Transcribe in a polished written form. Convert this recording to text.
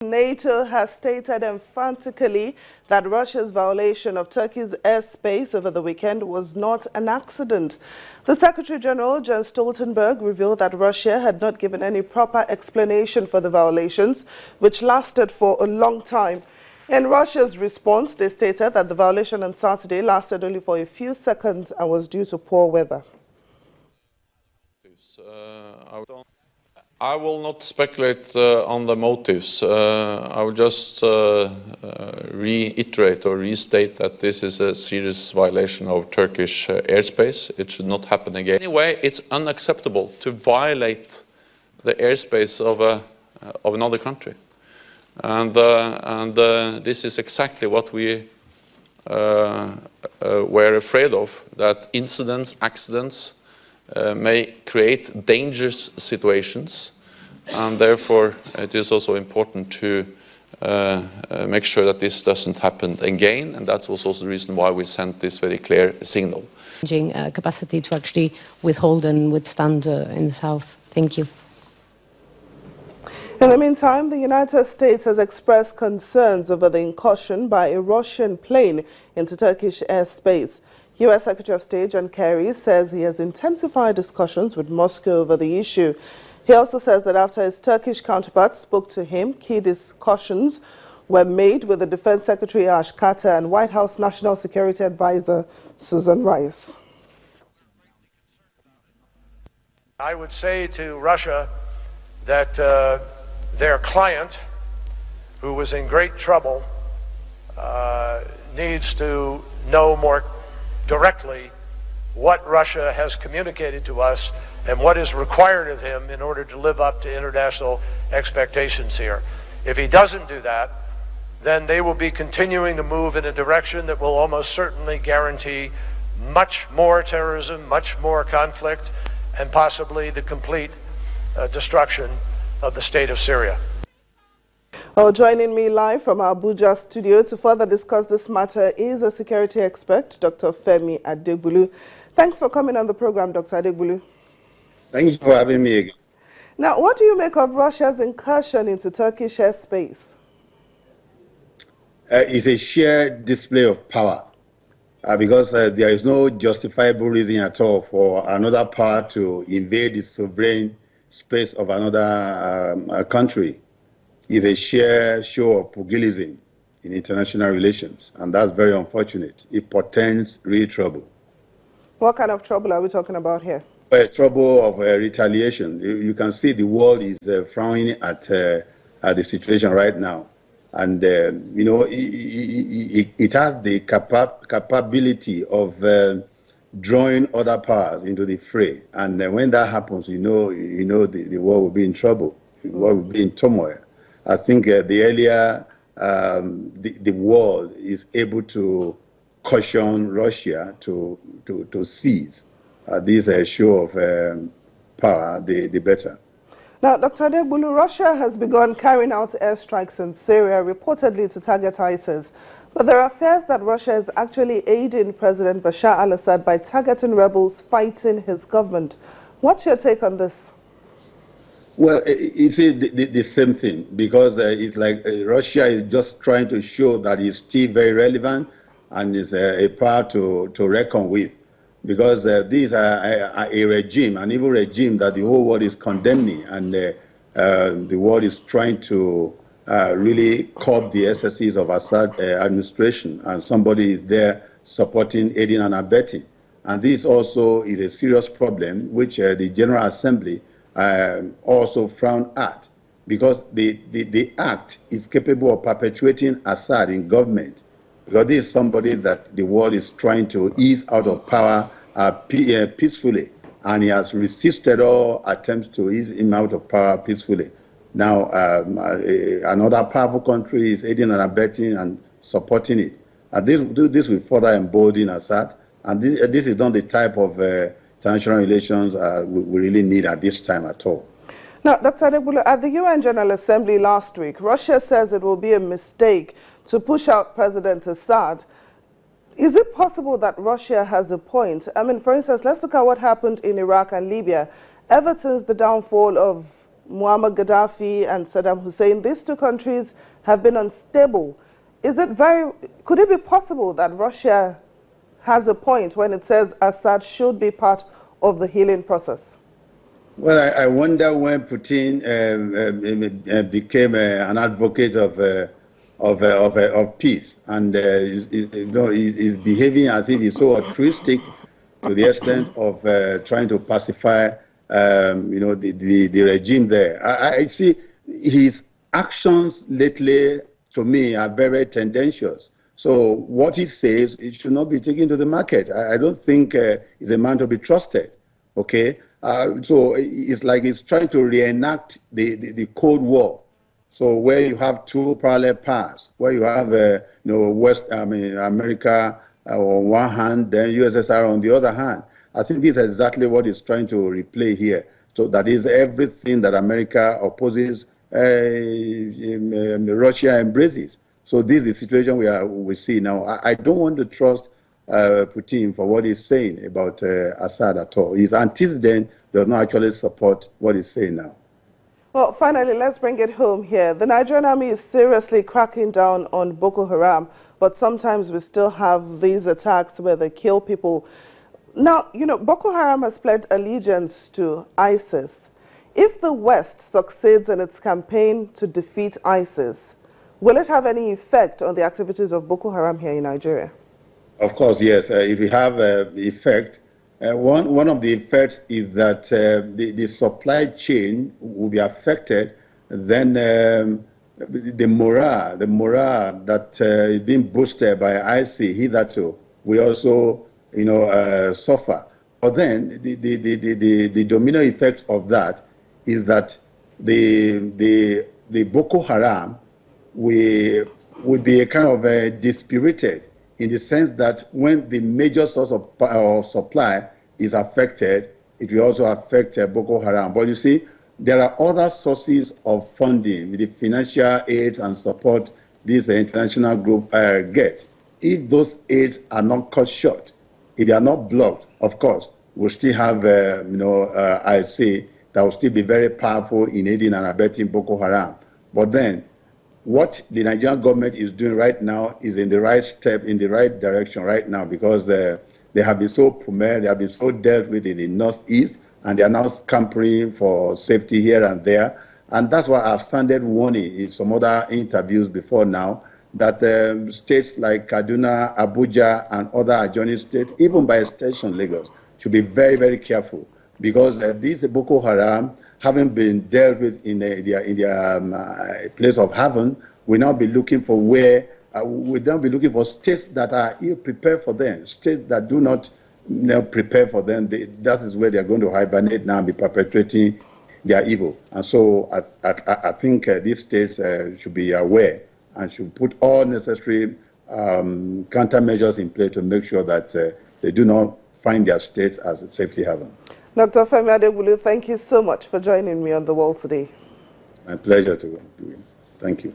NATO has stated emphatically that Russia's violation of Turkey's airspace over the weekend was not an accident. The Secretary General, Jens Stoltenberg, revealed that Russia had not given any proper explanation for the violations, which lasted for a long time. In Russia's response, they stated that the violation on Saturday lasted only for a few seconds and was due to poor weather. I will not speculate on the motives. I will just reiterate or restate that this is a serious violation of Turkish airspace. It should not happen again. Anyway, it's unacceptable to violate the airspace of another country. And this is exactly what we were afraid of, that incidents, accidents, may create dangerous situations, and therefore it is also important to make sure that this doesn't happen again, and that's also the reason why we sent this very clear signal. Capacity to actually withhold and withstand in the south. Thank you. In the meantime, the United States has expressed concerns over the incursion by a Russian plane into Turkish airspace. U.S. Secretary of State John Kerry says he has intensified discussions with Moscow over the issue. He also says that after his Turkish counterpart spoke to him, key discussions were made with the Defense Secretary Ash Carter and White House National Security Advisor Susan Rice. I would say to Russia that their client, who was in great trouble, needs to know more directly what Russia has communicated to us and what is required of him in order to live up to international expectations here. If he doesn't do that, then they will be continuing to move in a direction that will almost certainly guarantee much more terrorism, much more conflict, and possibly the complete destruction of the state of Syria. Well, joining me live from our Abuja studio to further discuss this matter is a security expert, Dr. Femi Adegbulu. Thanks for coming on the program, Dr. Adegbulu. Thank you for having me again. Now, what do you make of Russia's incursion into Turkish airspace? It's a sheer display of power because there is no justifiable reason at all for another power to invade the sovereign space of another country. Is a sheer show of pugilism in international relations, and that's very unfortunate. It portends real trouble. What kind of trouble are we talking about here? Trouble of retaliation. You can see the world is frowning at the situation right now, and you know it has the capability of drawing other powers into the fray, and when that happens, the world will be in trouble. The world will be in turmoil. I think the earlier the world is able to caution Russia to seize this show of power, the better. Now, Dr. Adegbulu, Russia has begun carrying out airstrikes in Syria, reportedly to target ISIS. But there are fears that Russia is actually aiding President Bashar al-Assad by targeting rebels fighting his government. What's your take on this? Well, it's the same thing, because it's like Russia is just trying to show that it's still very relevant and is a power to reckon with, because these are a regime, an evil regime that the whole world is condemning, and the world is trying to really curb the excesses of Assad administration, and somebody is there supporting, aiding and abetting. And this also is a serious problem, which the General Assembly also frown at, because the act is capable of perpetuating Assad in government, because this is somebody that the world is trying to ease out of power peacefully, and he has resisted all attempts to ease him out of power peacefully. Now another powerful country is aiding and abetting and supporting it, and this will further embolden Assad, and this is not the type of international relations we really need at this time at all. Now, Dr. Adegbulu, at the UN General Assembly last week, Russia says it will be a mistake to push out President Assad. Is it possible that Russia has a point? I mean, for instance, let's look at what happened in Iraq and Libya. Ever since the downfall of Muammar Gaddafi and Saddam Hussein, these two countries have been unstable. Could it be possible that Russia has a point when it says Assad should be part of the healing process? Well, I wonder when Putin became an advocate of peace, and he's behaving as if he's so altruistic to the extent of trying to pacify, the regime there. I see his actions lately, to me, are very tendentious. So what he says, it should not be taken to the market. I don't think he's a man to be trusted. Okay, so it's like he's trying to reenact the Cold War. So where you have two parallel paths, where you have America on one hand, then USSR on the other hand. I think this is exactly what he's trying to replay here. So that is everything that America opposes, Russia embraces. So this is the situation we see now. I don't want to trust Putin for what he's saying about Assad at all. His antecedent does not actually support what he's saying now. Well, finally, let's bring it home here. The Nigerian army is seriously cracking down on Boko Haram, but sometimes we still have these attacks where they kill people. Now, Boko Haram has pledged allegiance to ISIS. If the West succeeds in its campaign to defeat ISIS, will it have any effect on the activities of Boko Haram here in Nigeria? Of course, yes. If we have effect, one of the effects is that the supply chain will be affected. Then the morale that is being boosted by IC hitherto will also, suffer. But then the domino effect of that is that the Boko Haram will be a kind of dispirited, in the sense that when the major source of supply is affected, it will also affect Boko Haram. But you see, there are other sources of funding, the financial aid and support this international group get. If those aids are not cut short, if they are not blocked, of course, we'll still have, IC that will still be very powerful in aiding and abetting Boko Haram. But then, what the Nigerian government is doing right now is in the right step, in the right direction right now, because they have been so premier, they have been so dealt with in the northeast, and they are now scampering for safety here and there. And that's why I've started warning in some other interviews before now that states like Kaduna, Abuja, and other adjoining states, even by extension Lagos, should be very, very careful, because these Boko Haram, having been dealt with in their place of haven, will now be looking for states that are ill prepared for them, states that do not prepare for them. That is where they are going to hibernate now and be perpetrating their evil. And so I think these states should be aware and should put all necessary countermeasures in place to make sure that they do not find their states as a safety haven. Dr. Femi Adebulu, thank you so much for joining me on The World Today. My pleasure to do it. Thank you.